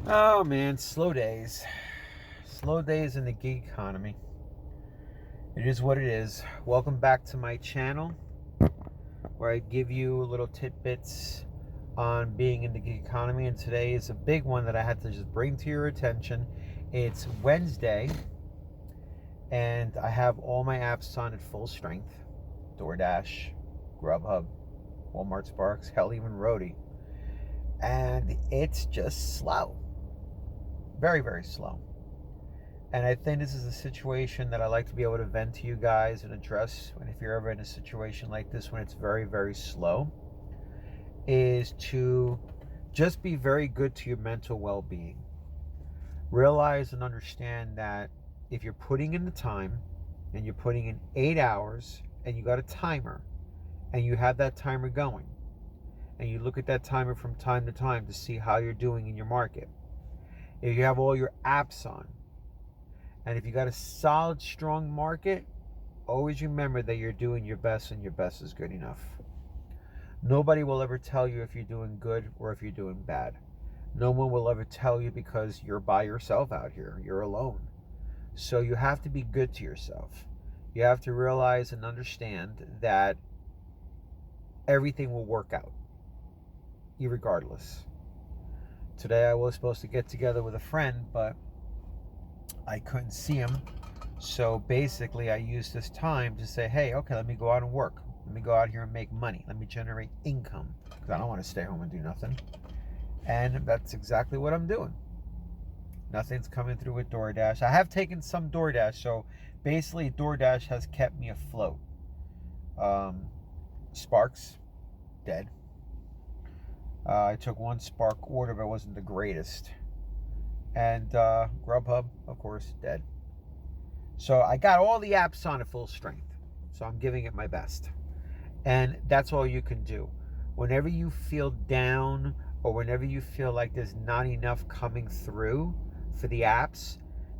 Oh man, slow days. Slow days in the gig economy. It is what it is. Welcome back to my channel where I give you little tidbits on being in the gig economy. And today is a big one that I had to just bring to your attention. It's Wednesday and I have all my apps on at full strength. DoorDash, Grubhub, Walmart Sparks, hell, even Roadie. And it's just slow. Very, very slow. And I think this is a situation that I like to be able to vent to you guys and address. And if you're ever in a situation like this when it's very, very slow, is to just be very good to your mental well-being. Realize and understand that if you're putting in the time and you're putting in 8 hours and you got a timer and you have that timer going and you look at that timer from time to time to see how you're doing in your market. If you have all your apps on, and if you got a solid, strong market, always remember that you're doing your best and your best is good enough. Nobody will ever tell you if you're doing good or if you're doing bad. No one will ever tell you because you're by yourself out here. You're alone. So you have to be good to yourself. You have to realize and understand that everything will work out, irregardless. Today I was supposed to get together with a friend, but I couldn't see him. So basically, I used this time to say, hey, okay, let me go out and work. Let me go out here and make money. Let me generate income because I don't want to stay home and do nothing. And that's exactly what I'm doing. Nothing's coming through with DoorDash. I have taken some DoorDash. So basically, DoorDash has kept me afloat. Sparks, dead. I took one Spark order, but it wasn't the greatest. And Grubhub, of course, dead. So I got all the apps on at full strength. So I'm giving it my best. And that's all you can do. Whenever you feel down or whenever you feel like there's not enough coming through for the apps,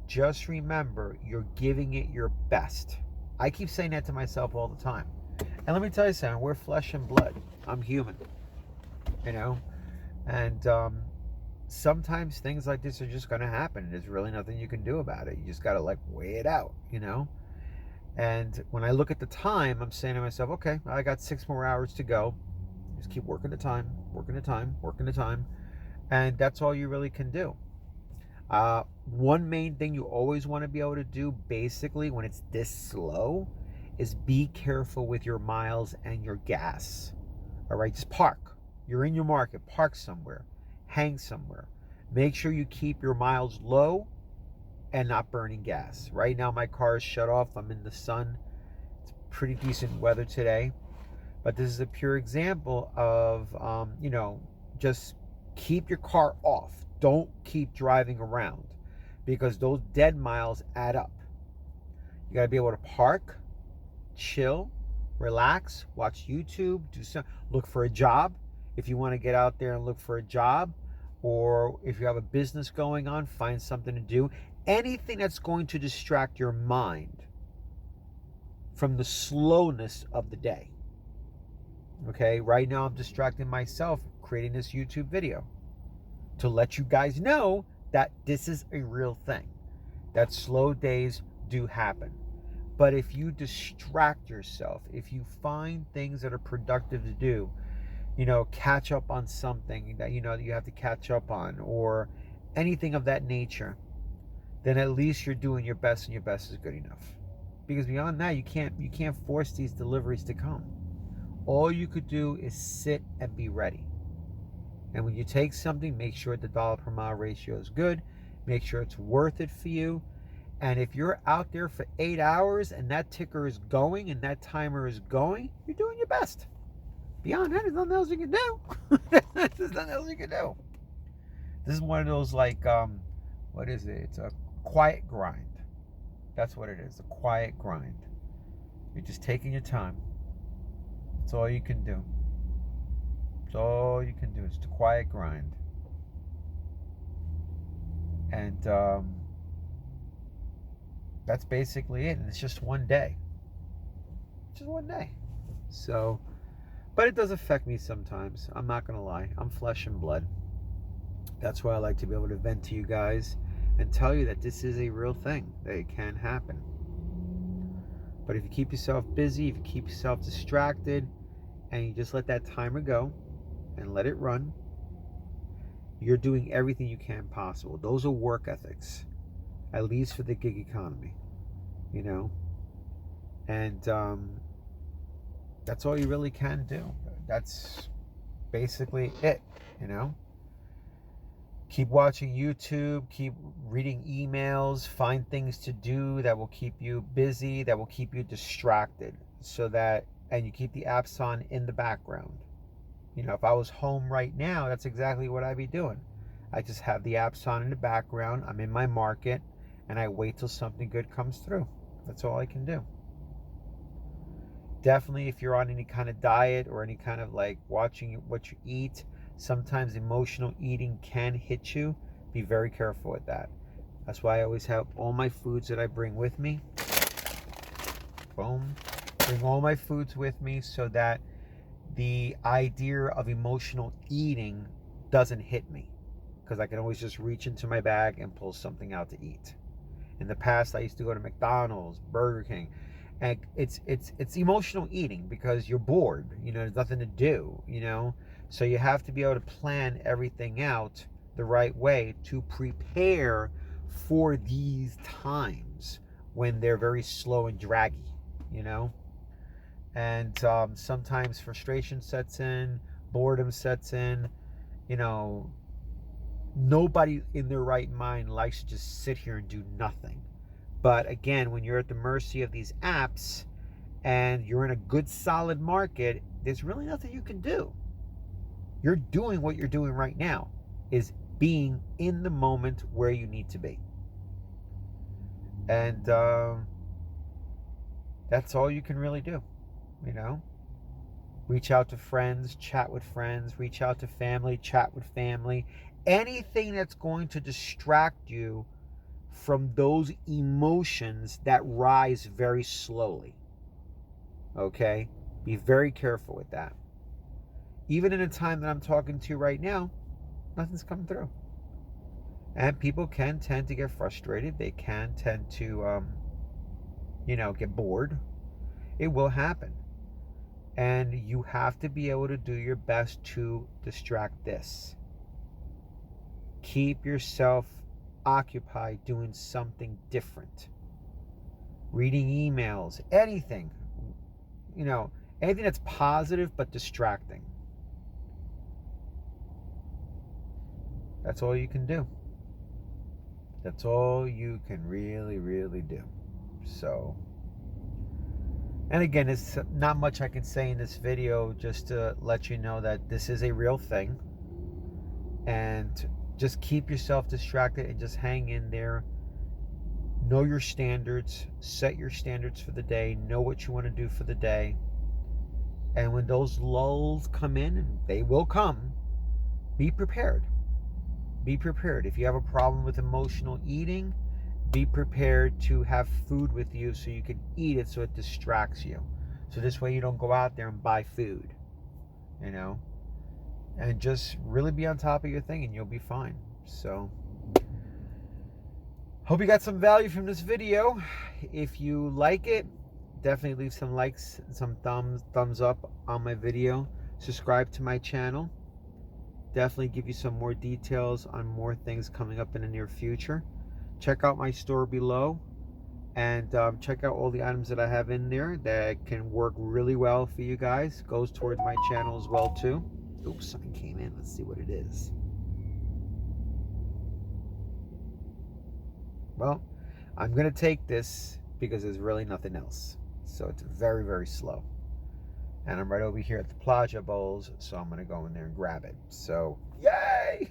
just remember you're giving it your best. I keep saying that to myself all the time. And let me tell you something, we're flesh and blood. I'm human, you know? And sometimes things like this are just going to happen. There's really nothing you can do about it. You just got to like weigh it out, you know? And when I look at the time, I'm saying to myself, okay, I got 6 more hours to go. Just keep working the time, working the time, working the time. And that's all you really can do. One main thing you always want to be able to do, basically, when it's this slow, is be careful with your miles and your gas. All right, just park. You're in your market, park somewhere, hang somewhere. Make sure you keep your miles low and not burning gas. Right now, my car is shut off. I'm in the sun. It's pretty decent weather today. But this is a pure example of, just keep your car off. Don't keep driving around because those dead miles add up. You got to be able to park, chill, relax, watch YouTube, look for a job. If you want to get out there and look for a job, or if you have a business going on, find something to do. Anything that's going to distract your mind from the slowness of the day. Okay, right now I'm distracting myself creating this YouTube video to let you guys know that this is a real thing, that slow days do happen. But if you distract yourself, if you find things that are productive to do, catch up on something that you have to catch up on, or anything of that nature, then at least you're doing your best and your best is good enough. Because beyond that, you can't force these deliveries to come. All you could do is sit and be ready. And when you take something, make sure the dollar per mile ratio is good. Make sure it's worth it for you. And if you're out there for 8 hours and that ticker is going and that timer is going, you're doing your best. Beyond that, there's nothing else you can do. There's nothing else you can do. This is one of those what is it? It's a quiet grind. That's what it is, a quiet grind. You're just taking your time. That's all you can do. That's all you can do. It's the quiet grind. And that's basically it. And it's just one day. Just one day. So, but it does affect me sometimes. I'm not going to lie. I'm flesh and blood. That's why I like to be able to vent to you guys and tell you that this is a real thing, that it can happen. But if you keep yourself busy, if you keep yourself distracted, and you just let that timer go and let it run, you're doing everything you can possible. Those are work ethics, at least for the gig economy, you know? And that's all you really can do. That's basically it, you know? Keep watching YouTube, keep reading emails, find things to do that will keep you busy, that will keep you distracted, so that, and you keep the apps on in the background. You know, if I was home right now, that's exactly what I'd be doing. I just have the apps on in the background, I'm in my market, and I wait till something good comes through. That's all I can do. Definitely, if you're on any kind of diet or any kind of like watching what you eat, sometimes emotional eating can hit you. Be very careful with that. That's why I always have all my foods that I bring with me. Boom. Bring all my foods with me so that the idea of emotional eating doesn't hit me, because I can always just reach into my bag and pull something out to eat. In the past, I used to go to McDonald's, Burger King, and it's emotional eating because you're bored. You know, there's nothing to do. You know, so you have to be able to plan everything out the right way to prepare for these times when they're very slow and draggy. You know, and sometimes frustration sets in, boredom sets in. You know, nobody in their right mind likes to just sit here and do nothing. But again, when you're at the mercy of these apps and you're in a good solid market, there's really nothing you can do. You're doing what you're doing right now, is being in the moment where you need to be. And that's all you can really do, you know? Reach out to friends, chat with friends, reach out to family, chat with family. Anything that's going to distract you from those emotions that rise very slowly. Okay? Be very careful with that. Even in the time that I'm talking to you right now, nothing's coming through. And people can tend to get frustrated. They can tend to, get bored. It will happen. And you have to be able to do your best to distract this. Keep yourself occupied doing something different. Reading emails, anything. Anything that's positive but distracting. That's all you can do. That's all you can really, really do. So, and again, it's not much I can say in this video, just to let you know that this is a real thing. And just keep yourself distracted and just hang in there. Know your standards. Set your standards for the day. Know what you want to do for the day. And when those lulls come in, and they will come, be prepared. Be prepared. If you have a problem with emotional eating, be prepared to have food with you so you can eat it so it distracts you. So this way you don't go out there and buy food, and just really be on top of your thing and you'll be fine. So, hope you got some value from this video. If you like it, definitely leave some likes and some thumbs up on my video. Subscribe to my channel. Definitely give you some more details on more things coming up in the near future. Check out my store below, and check out all the items that I have in there that can work really well for you guys. Goes towards my channel as well too. Oops, something came in. Let's see what it is. Well, I'm going to take this because there's really nothing else. So it's very, very slow. And I'm right over here at the Plaza Bowls, so I'm going to go in there and grab it. So, yay!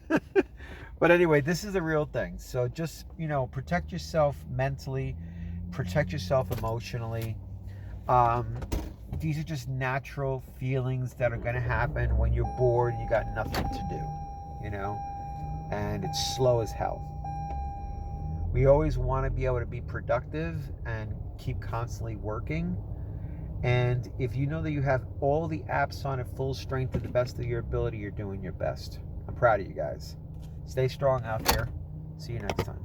But anyway, this is the real thing. So just, protect yourself mentally. Protect yourself emotionally. These are just natural feelings that are going to happen when you're bored and you got nothing to do, and it's slow as hell. We always want to be able to be productive and keep constantly working. And if you know that you have all the apps on at full strength to the best of your ability, you're doing your best. I'm proud of you guys. Stay strong out there. See you next time.